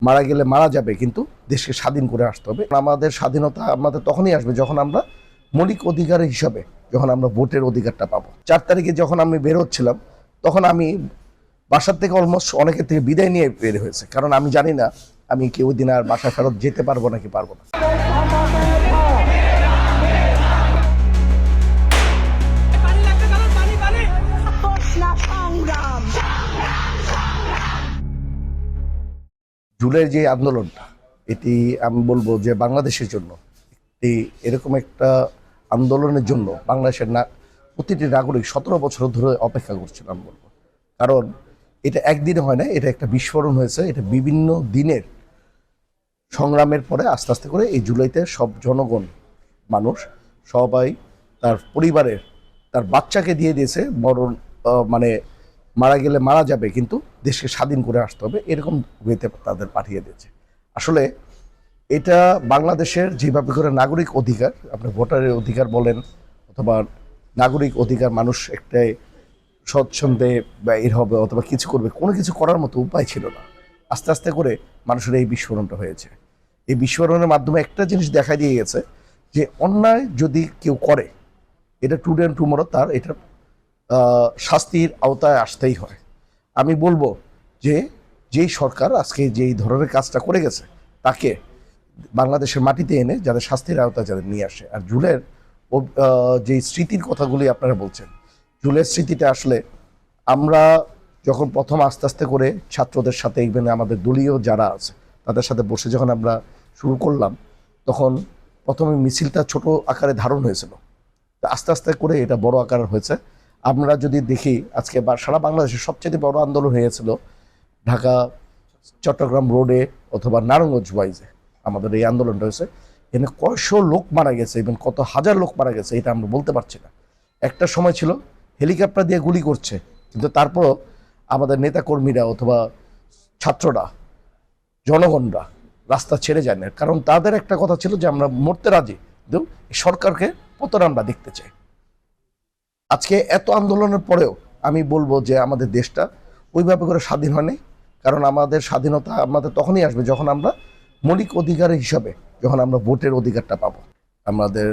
মারা গেলে মারা যাবে, কিন্তু দেশকে স্বাধীন করে আসতে হবে। আমাদের স্বাধীনতা আমাদের তখনই আসবে যখন আমরা মৌলিক অধিকার হিসাবে যখন আমরা ভোটের অধিকারটা পাবো। 4 তারিখে যখন আমি বের হচ্ছিলাম, তখন আমি বাসার থেকে অলমোস্ট অনেকের থেকে বিদায় নিয়ে বের হয়েছে, কারণ আমি জানি না আমি কি ওই দিন আর বাসায় ফেরত যেতে পারবো নাকি পারবো না। জুলাইয়ের যে আন্দোলনটা, এটি আমি বলবো যে বাংলাদেশের জন্য এই এরকম একটা আন্দোলনের জন্য বাংলাদেশের প্রতিটি নাগরিক 17 বছর ধরে অপেক্ষা করছিলাম বলবো। কারণ এটা একদিনে হয় না, এটা একটা বিস্ফোরণ হয়েছে। এটা বিভিন্ন দিনের সংগ্রামের পরে আস্তে আস্তে করে এই জুলাইতে সব জনগণ, মানুষ সবাই তার পরিবারের, তার বাচ্চাকে দিয়ে দিয়েছে মরণ, মানে মারা গেলে মারা যাবে, কিন্তু দেশকে স্বাধীন করে আসতে হবে, এরকম ওয়েতে তাদের পাঠিয়ে দিয়েছে। আসলে এটা বাংলাদেশের যেভাবে করে নাগরিক অধিকার, আপনি ভোটারের অধিকার বলেন অথবা নাগরিক অধিকার, মানুষ একটাই স্বচ্ছন্দে বের হবে অথবা কিছু করবে, কোনো কিছু করার মতো উপায় ছিল না। আস্তে আস্তে করে মানুষের এই বিস্ফোরণটা হয়েছে। এই বিস্ফোরণের মাধ্যমে একটা জিনিস দেখা দিয়ে গেছে যে অন্যায় যদি কেউ করে, এটা টুডে অ্যান্ড টুমরো তার এটা শাস্তির আওতায় আসতেই হয়। আমি বলবো যে যেই সরকার আজকে যেই ধরনের কাজটা করে গেছে, তাকে বাংলাদেশের মাটিতে এনে যাদের শাস্তির আওতায় যাদের নিয়ে আসে। আর জুলের যে স্মৃতির কথাগুলি আপনারা বলছেন, জুলের স্মৃতিটা আসলে আমরা যখন প্রথম আস্তে আস্তে করে ছাত্রদের সাথে, ইভেন আমাদের দলীয় যারা আছে তাদের সাথে বসে যখন আমরা শুরু করলাম, তখন প্রথমে মিছিলটা ছোট আকারে ধারণ হয়েছিল, আস্তে আস্তে করে এটা বড় আকার হয়েছে। আমরা যদি দেখি আজকে সারা বাংলাদেশের সবচেয়ে বড় আন্দোলন হয়েছিল ঢাকা চট্টগ্রাম রোডে অথবা নারায়ণগঞ্জ ওয়াইজে আমাদের এই আন্দোলনটা হয়েছে। এখানে কয়শো লোক মারা গেছে, এবং কত হাজার লোক মারা গেছে এটা আমরা বলতে পারছি না। একটা সময় ছিল হেলিকপ্টার দিয়ে গুলি করছে, কিন্তু তারপরও আমাদের নেতাকর্মীরা অথবা ছাত্ররা, জনগণরা রাস্তা ছেড়ে যায় না, কারণ তাদের একটা কথা ছিল যে আমরা মরতে রাজি, কিন্তু সরকারকে পতন আমরা দেখতে চাই। আজকে এত আন্দোলনের পরেও আমি বলবো যে আমাদের দেশটা ওইভাবে করে স্বাধীন হয়নি। কারণ আমাদের স্বাধীনতা আমাদের তখনই আসবে যখন আমরা মৌলিক অধিকার হিসাবে যখন আমরা ভোটের অধিকারটা পাবো। আমাদের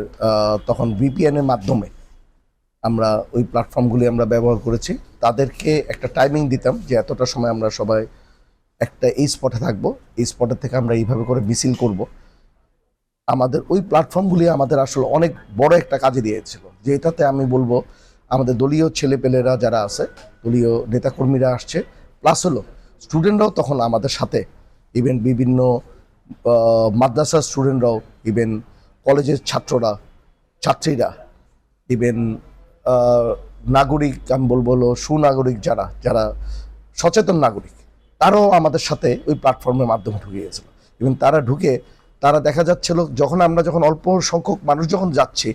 তখন ভিপিএনের মাধ্যমে আমরা ওই প্ল্যাটফর্মগুলি আমরা ব্যবহার করেছি। তাদেরকে একটা টাইমিং দিতাম যে এতটা সময় আমরা সবাই একটা এই স্পটে থাকবো, এই স্পটের থেকে আমরা এইভাবে করে মিছিল করব। আমাদের ওই প্ল্যাটফর্মগুলি আমাদের আসলে অনেক বড় একটা কাজে দিয়েছিল, যে এটাতে আমি বলবো আমাদের দলীয় ছেলেপেলেরা যারা আছে, দলীয় নেতাকর্মীরা আসছে, প্লাস হলো স্টুডেন্টরাও তখন আমাদের সাথে, ইভেন বিভিন্ন মাদ্রাসার স্টুডেন্টরাও, ইভেন কলেজের ছাত্ররা, ছাত্রীরা, ইভেন নাগরিক, আমি বলবো হলো সুনাগরিক, যারা যারা সচেতন নাগরিক, তারাও আমাদের সাথে ওই প্ল্যাটফর্মের মাধ্যমে ঢুকে গিয়েছিল। এবং তারা ঢুকে তারা দেখা যাচ্ছিল যখন অল্প সংখ্যক মানুষ যখন যাচ্ছে,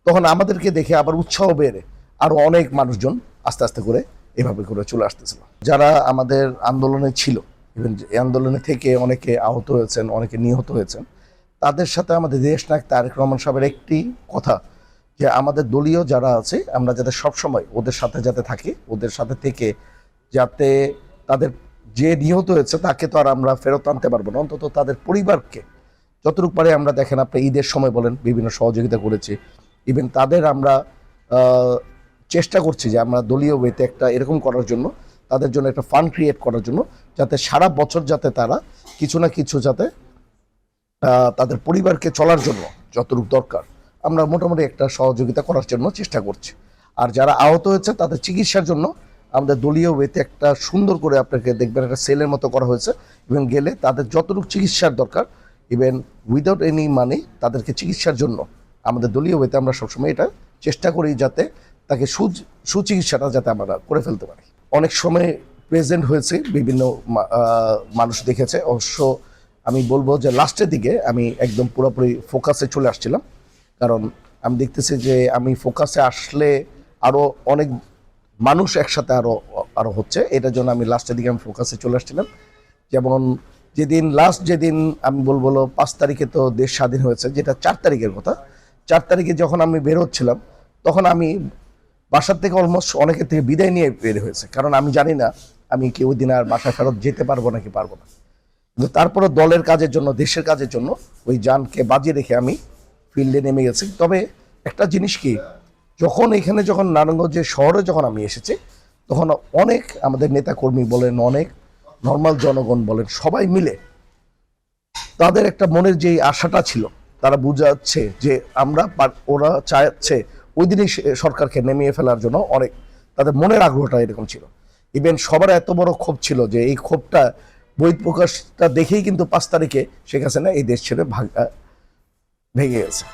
তখন আমাদেরকে দেখে আবার উৎসাহ বেড়ে আরও অনেক মানুষজন আস্তে আস্তে করে এভাবে করে চলে আসতেছিল। যারা আমাদের আন্দোলনে ছিল, ইভেন এই আন্দোলনে থেকে অনেকে আহত হয়েছেন, অনেকে নিহত হয়েছেন, তাদের সাথে আমাদের দেশনায়ক তারেক রহমান সাহেবের একটি কথা, যে আমাদের দলীয় যারা আছে আমরা যাতে সবসময় ওদের সাথে যাতে থাকি, ওদের সাথে থেকে যাতে তাদের যে নিহত হয়েছে তাকে তো আর আমরা ফেরত আনতে পারবো না, অন্তত তাদের পরিবারকে যতটুকু পারে আমরা, দেখেন আপনি ঈদের সময় বলেন বিভিন্ন সহযোগিতা করেছি। ইভেন তাদের আমরা চেষ্টা করছি যে আমরা দলীয় ওয়েতে একটা এরকম করার জন্য, তাদের জন্য একটা ফান্ড ক্রিয়েট করার জন্য, যাতে সারা বছর যাতে তারা কিছু না কিছু যাতে তাদের পরিবারকে চলার জন্য যতটুকু দরকার আমরা মোটামুটি একটা সহযোগিতা করার জন্য চেষ্টা করছি। আর যারা আহত হয়েছে তাদের চিকিৎসার জন্য আমাদের দলীয় ওয়েতে একটা সুন্দর করে আপনাকে দেখবেন একটা সেলের মতো করা হয়েছে, এবং গেলে তাদের যতটুকু চিকিৎসার দরকার, ইভেন উইদাউট এনি মানি তাদেরকে চিকিৎসার জন্য আমাদের দলীয় ওয়েতে আমরা সবসময় এটা চেষ্টা করি যাতে তাকে সুচিকিৎসাটা যাতে আমরা করে ফেলতে পারি। অনেক সময় প্রেজেন্ট হয়েছে, বিভিন্ন মানুষ দেখেছে। অবশ্য আমি বলবো যে লাস্টের দিকে আমি একদম পুরোপুরি ফোকাসে চলে আসছিলাম, কারণ আমি দেখতেছি যে আমি ফোকাসে আসলে আরও অনেক মানুষ একসাথে আরও হচ্ছে, এটার জন্য আমি লাস্টের দিকে আমি ফোকাসে চলে আসছিলাম। যেমন যেদিন আমি বলবো 5 তারিখে তো দেশ স্বাধীন হয়েছে, যেটা 4 তারিখের কথা। 4 তারিখে যখন আমি বের হচ্ছিলাম, তখন আমি বাসার থেকে অলমোস্ট অনেকের থেকে বিদায় নিয়ে বের হয়েছে, কারণ আমি জানি না আমি কি ওই দিন আর বাসায় ফেরত যেতে পারবো নাকি পারবো না। কিন্তু তারপরে দলের কাজের জন্য, দেশের কাজের জন্য ওই জানকে বাজি রেখে আমি ফিল্ডে নেমে গেছি। তবে একটা জিনিস কি, যখন নারায়ণগঞ্জের শহরে যখন আমি এসেছি, তখন অনেক আমাদের নেতাকর্মী বলেন, অনেক নর্মাল জনগণ বলেন, সবাই মিলে তাদের একটা মনের যে আশাটা ছিল, তারা বুঝাচ্ছে যে ওরা চাচ্ছে ওই দিনই সরকারকে নামিয়ে ফেলার জন্য। অনেক তাদের মনের আগ্রহটা এরকম ছিল। ইভেন সবার এত বড় ক্ষোভ ছিল যে এই ক্ষোভটা বহিঃপ্রকাশটা দেখেই কিন্তু 5 তারিখে শেখ হাসিনা এই দেশ ছেড়ে ভেঙে গেছে।